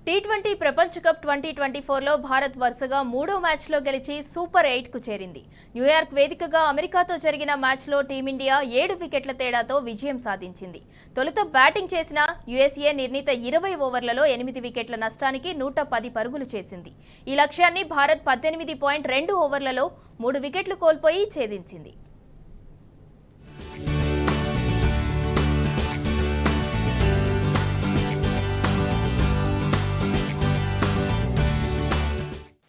T20 ప్రపంచ cup 2024లో Bharat వరుసగా మూడో మ్యాచ్లో గెలిచి సూపర్ 8కు చేరింది. న్యూయార్క్ వేదికగా అమెరికాతో జరిగిన మ్యాచ్లో టీమిండియా 7 వికెట్ల తేడాతో విజయం సాధించింది. తొలుత బ్యాటింగ్ చేసిన యుఎస్ఏ నిర్ణీత 20 ఓవర్లలో 8 వికెట్ల నష్టానికి 110 పరుగులు చేసింది. ఈ లక్ష్యాన్ని భారత్ 18.2 ఓవర్లలో 3 వికెట్లు కోల్పోయి ఛేదించింది.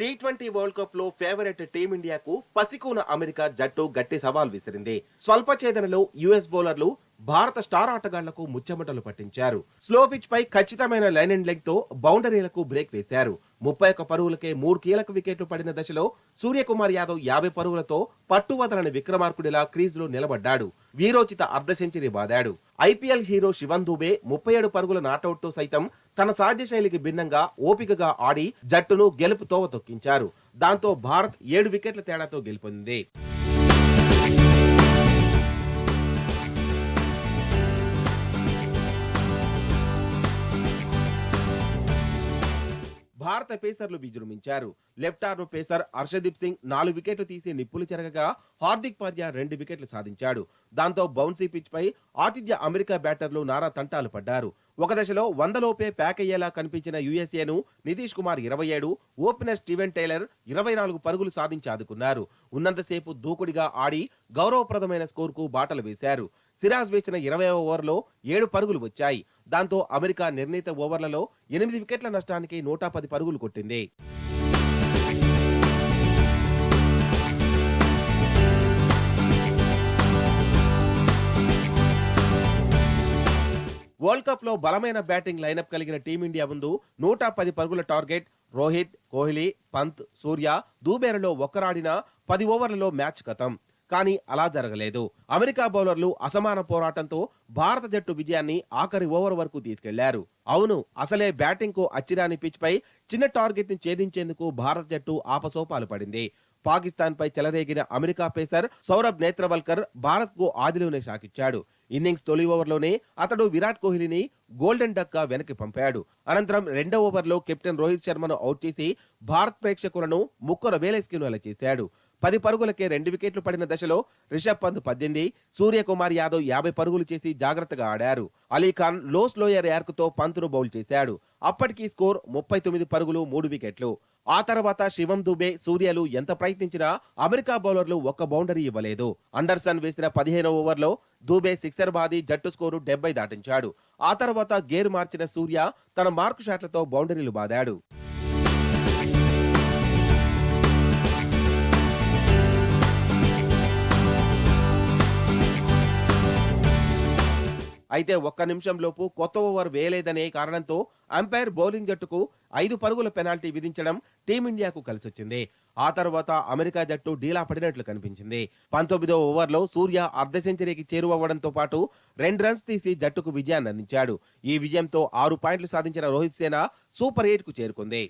టీ20 వరల్డ్ కప్ లో ఫేవరెట్ టీమిండియాకు పసికూన అమెరికా జట్టు గట్టి సవాల్ విసిరింది. స్వల్ప ఛేదనలో యుఎస్ బౌలర్లు భారత స్టార్ ఆటగాళ్లకు ముచ్చెమటలు పట్టించారు. స్లో పిచ్ పై ఖచ్చితమైన లైన్ అండ్ లెగ్ తో బౌండరీలకు బ్రేక్ వేశారు. 31 పరుగులకే 3 కీలక వికెట్లు పడిన దశలో సూర్యకుమార్ యాదవ్ 50 పరుగులతో పట్టువదలని విక్రమార్కుడిలా క్రీజ్ లో నిలబడ్డాడు. వీరోచిత అర్ధ సెంచరీ బాదాడు. ఐపీఎల్ హీరో శివన్ దూబే 37 పరుగుల నాటౌట్ తో సైతం తన సాధ్య శైలికి భిన్నంగా ఓపికగా ఆడి జట్టును గెలుపు తోవ తొక్కించారు. దాంతో భారత్ 7 వికెట్ల తేడాతో గెలుపొందింది. భారత పేసర్లు విజృంభించారు. Left arm pacer Harshdeep Singh 4 వికెట్లు తీసి నిప్పులు చెరగగా హార్దిక్ పాండ్యా 2 వికెట్లు సాధించాడు. దాంతో బౌన్సీ పిచ్ పై ఆతిథ్య అమెరికా బ్యాటర్లు నారా తంటాలు పడ్డారు. ఒక దశలో 100 లోపే ప్యాక్ అయ్యేలా కనిపించిన యుఎస్ఏను Nitish Kumar 27, opener Steven Taylor 24 పరుగులు సాధించి ఆదుకున్నారు. ఉన్నంతసేపు దూకుడిగా ఆడి గౌరవప్రదమైన స్కోర్కు బాటలు వేశారు. సిరాజ్ వేసిన 20వ ఓవర్లో 7 పరుగులు వచ్చాయి. దాంతో అమెరికా నిర్ణీత ఓవర్లలో 8 వికెట్ల నష్టానికి 110 పరుగులు కొట్టింది. వరల్డ్ కప్ లో బలమైన బ్యాటింగ్ లైనప్ కలిగిన టీమిండియా ముందు 110 పరుగుల టార్గెట్. రోహిత్, కోహ్లీ, పంత్, సూర్య, దూబేరలో ఒక్కరాడిన 10 ఓవర్లలో మ్యాచ్ ఖతం. కానీ అలా జరగలేదు. అమెరికా బౌలర్లు అసమాన పోరాటంతో భారత జట్టు విజయాన్ని ఆఖరి ఓవర్ వరకు తీసుకెళ్లారు. అవును, అసలే బ్యాటింగ్ కు అచ్చిరాని పిచ్ పై చిన్న టార్గెట్ ని ఛేదించేందుకు భారత జట్టు ఆపసోపాలు పడింది. పాకిస్తాన్ పై చెలరేగిన అమెరికా పేసర్ సౌరభ్ నేత్రవల్కర్ భారత్ కు ఆదిలోనే షాకిచ్చాడు. ఇన్నింగ్స్ తొలి ఓవర్లోనే అతడు విరాట్ కోహ్లీని గోల్డెన్ డక్ గా వెనక్కి పంపాడు. అనంతరం రెండో ఓవర్లో కెప్టెన్ రోహిత్ శర్మను అవుట్ చేసి భారత్ ప్రేక్షకులను ముక్కున వేలేసుకునేలా చేశాడు. 10 పరుగులకే 2 వికెట్లు పడిన దశలో రిషబ్ పంత్ 18, సూర్యకుమార్ యాదవ్ 50 పరుగులు చేసి జాగ్రత్తగా ఆడారు. అలీఖాన్ లో స్లోయర్ యార్క్ తో పంత్ను బౌల్ చేశాడు. అప్పటికి స్కోర్ 39 పరుగులు 3 వికెట్లు. ఆ తర్వాత శివం దూబే, సూర్యలు ఎంత ప్రయత్నించినా అమెరికా బౌలర్లు ఒక్క బౌండరీ ఇవ్వలేదు. అండర్సన్ వేసిన 15వ ఓవర్లో దూబే సిక్సర్ బాది జట్టు స్కోరు 70 దాటించాడు. ఆ తర్వాత గేర్ మార్చిన సూర్య తన మార్కు షాట్లతో బౌండరీలు బాదాడు. అయితే ఒక్క నిమిషంలోపు కొత్త ఓవర్ వేయలేదనే కారణంతో అంపైర్ బౌలింగ్ జట్టుకు 5 పరుగుల పెనాల్టీ విధించడం టీమిండియాకు కలిసొచ్చింది. ఆ తర్వాత అమెరికా జట్టు డీలా పడినట్లు కనిపించింది. 19వ ఓవర్లో సూర్య అర్ధ సెంచరీకి చేరువవ్వడంతో పాటు 2 రన్స్ తీసి జట్టుకు విజయాన్ని అందించాడు. ఈ విజయంతో 6 పాయింట్లు సాధించిన రోహిత్ సేన సూపర్ 8కు చేరుకుంది.